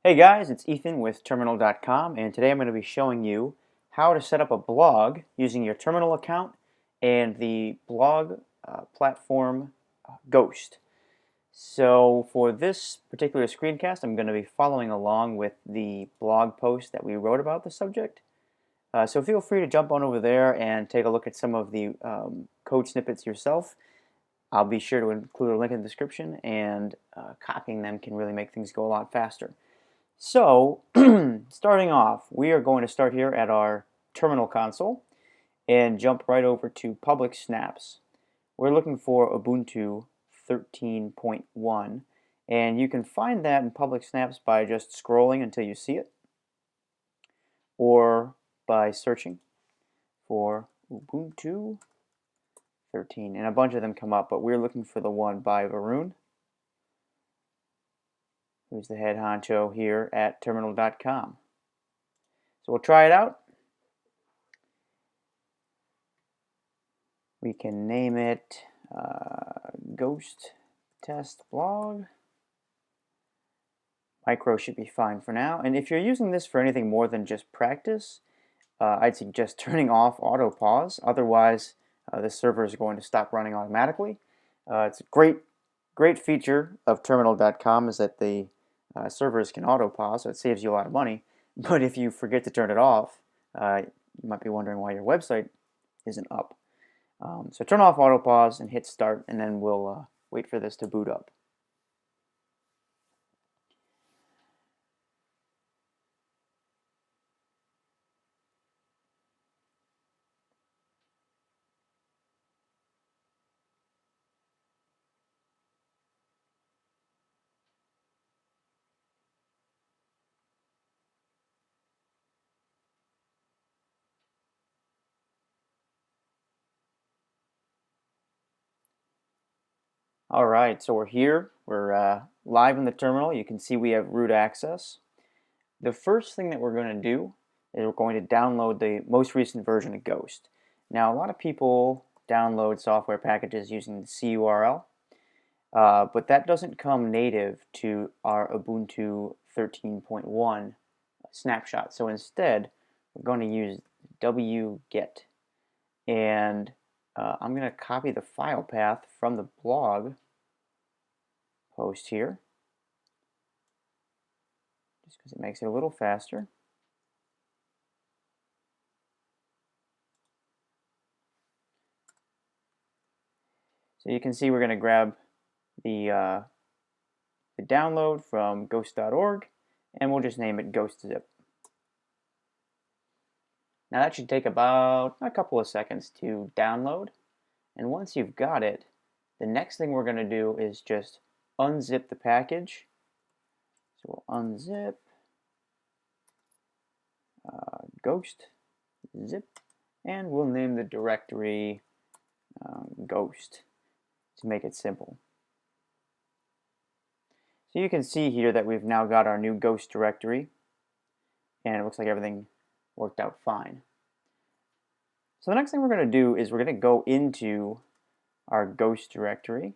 Hey guys, it's Ethan with Terminal.com, and today I'm going to be showing you how to set up a blog using your Terminal account and the blog platform Ghost. So for this particular screencast, I'm going to be following along with the blog post that we wrote about the subject. So feel free to jump on over there and take a look at some of the code snippets yourself. I'll be sure to include a link in the description, and copying them can really make things go a lot faster. So, starting off, we are going to start here at our terminal console and jump right over to public snaps. We're looking for Ubuntu 13.1, and you can find that in public snaps by just scrolling until you see it, or by searching for Ubuntu 13, and a bunch of them come up, but we're looking for the one by Varun, who's the head honcho here at Terminal.com. So we'll try it out. We can name it Ghost Test Blog. Micro should be fine for now. And if you're using this for anything more than just practice, I'd suggest turning off auto pause. Otherwise, the server is going to stop running automatically. It's a great feature of Terminal.com is that the servers can auto pause, so it saves you a lot of money. But if you forget to turn it off, you might be wondering why your website isn't up. So turn off auto pause and hit start, and then we'll wait for this to boot up. Alright, so we're here. We're live in the terminal. You can see we have root access. The first thing that we're going to do is we're going to download the most recent version of Ghost. Now, a lot of people download software packages using the CURL, but that doesn't come native to our Ubuntu 13.1 snapshot. So instead, we're going to use wget, and I'm going to copy the file path from the blog post here, just because it makes it a little faster. So you can see we're going to grab the download from ghost.org, and we'll just name it GhostZip. Now that should take about a couple of seconds to download, and once you've got it, the next thing we're going to do is just unzip the package. So we'll unzip ghost zip, and we'll name the directory ghost to make it simple. So you can see here that we've now got our new ghost directory, and it looks like everything worked out fine. So the next thing we're going to do is we're going to go into our ghost directory.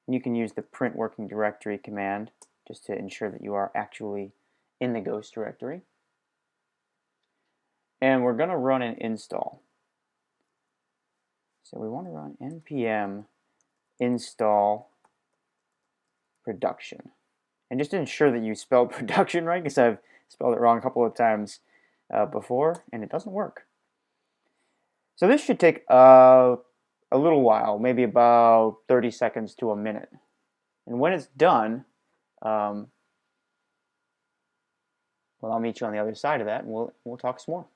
You can use the print working directory command just to ensure that you are actually in the ghost directory. And we're going to run an install. So we want to run npm install production. And just to ensure that you spelled production right, because I've spelled it wrong a couple of times before, and it doesn't work. So this should take a little while, maybe about 30 seconds to a minute. And when it's done, well, I'll meet you on the other side of that, and we'll talk some more.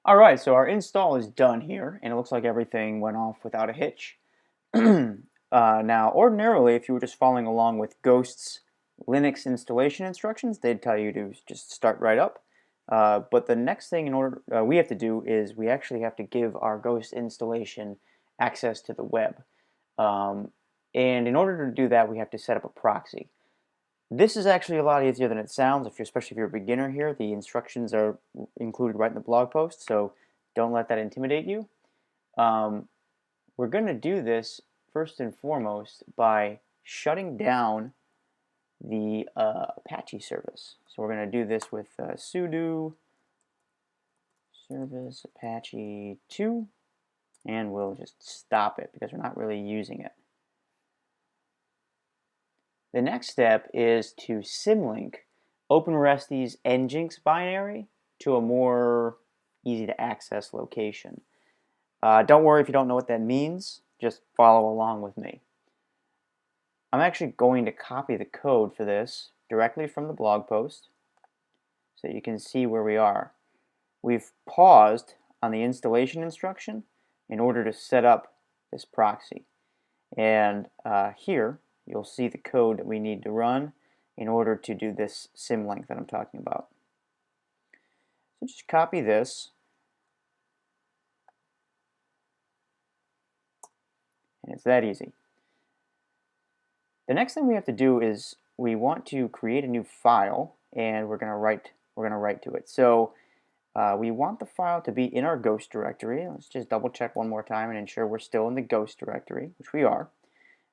Alright, so our install is done here, and it looks like everything went off without a hitch. Now, ordinarily, if you were just following along with Ghost's Linux installation instructions, they'd tell you to just start right up. But the next thing we have to do is we actually have to give our Ghost installation access to the web. And in order to do that, we have to set up a proxy. This is actually a lot easier than it sounds, especially if you're a beginner here. The instructions are included right in the blog post, so don't let that intimidate you. We're going to do this first and foremost by shutting down the Patchy service. So we're going to do this with sudo service Apache 2, and we'll just stop it because we're not really using it. The next step is to symlink OpenResty's Nginx binary to a more easy to access location. Don't worry if you don't know what that means, just follow along with me. I'm actually going to copy the code for this directly from the blog post so you can see where we are. We've paused on the installation instruction in order to set up this proxy. And here you'll see the code that we need to run in order to do this symlink that I'm talking about. So just copy this, and it's that easy. The next thing we have to do is we want to create a new file, and we're going to write to it. So we want the file to be in our Ghost directory. Let's just double check one more time and ensure we're still in the Ghost directory, which we are.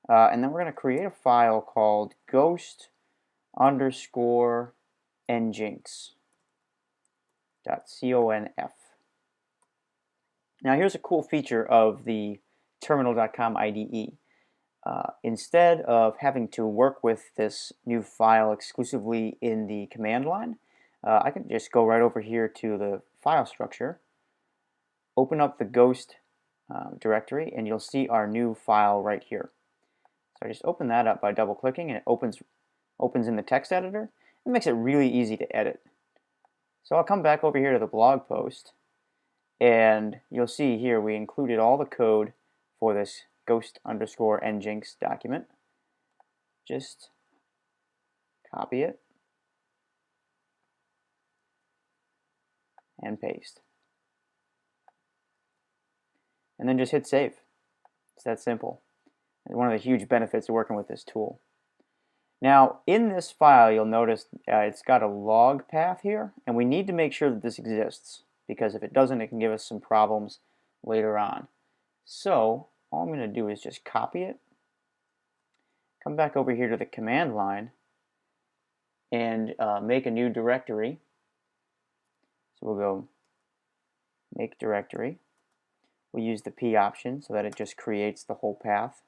And then we're going to create a file called ghost_nginx.conf. Now here's a cool feature of the Terminal.com IDE. Instead of having to work with this new file exclusively in the command line, I can just go right over here to the file structure, open up the Ghost directory, and you'll see our new file right here. So I just open that up by double clicking, and it opens in the text editor. It makes it really easy to edit. So I'll come back over here to the blog post, and you'll see here we included all the code for this ghost_nginx document. Just copy it and paste. And then just hit save. It's that simple. It's one of the huge benefits of working with this tool. Now, in this file, you'll notice it's got a log path here, and we need to make sure that this exists, because if it doesn't, it can give us some problems later on. So, all I'm going to do is just copy it, come back over here to the command line, and make a new directory. So we'll go make directory. We'll use the P option so that it just creates the whole path.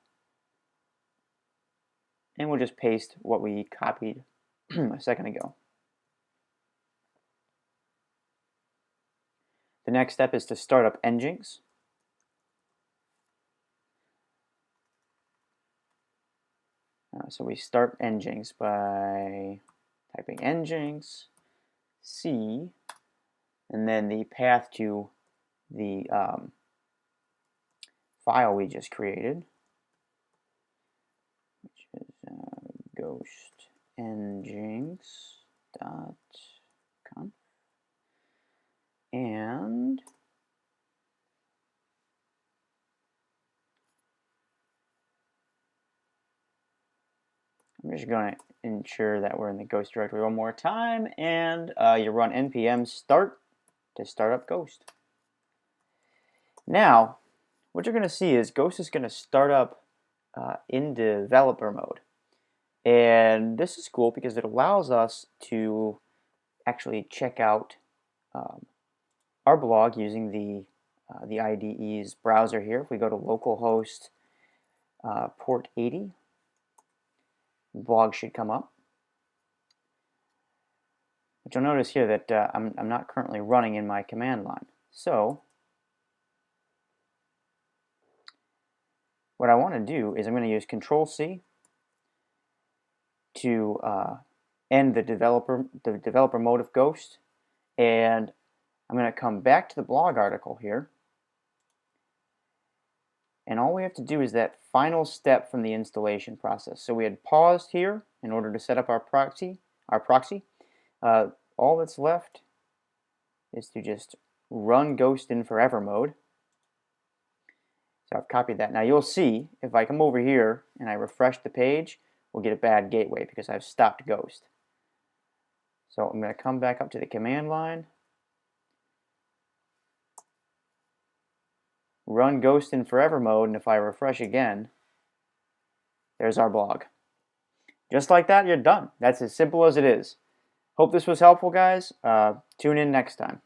And we'll just paste what we copied a second ago. The next step is to start up Nginx. So we start Nginx by typing Nginx C, and then the path to the file we just created, which is ghost_nginx.conf, and I'm just going to ensure that we're in the Ghost directory one more time, and you run npm start to start up Ghost. Now, what you're going to see is Ghost is going to start up in developer mode. And this is cool because it allows us to actually check out our blog using the IDE's browser here. If we go to localhost port 80, the blog should come up. But you'll notice here that I'm not currently running in my command line. So what I want to do is I'm going to use Control-C to end the developer mode of Ghost, and I'm going to come back to the blog article here. And all we have to do is that final step from the installation process. So we had paused here in order to set up our proxy. All that's left is to just run Ghost in Forever mode. So I've copied that. Now you'll see if I come over here and I refresh the page, we'll get a bad gateway because I've stopped Ghost. So I'm going to come back up to the command line, run Ghost in Forever mode, and if I refresh again, there's our blog. Just like that, you're done. That's as simple as it is. Hope this was helpful, guys. Tune in next time.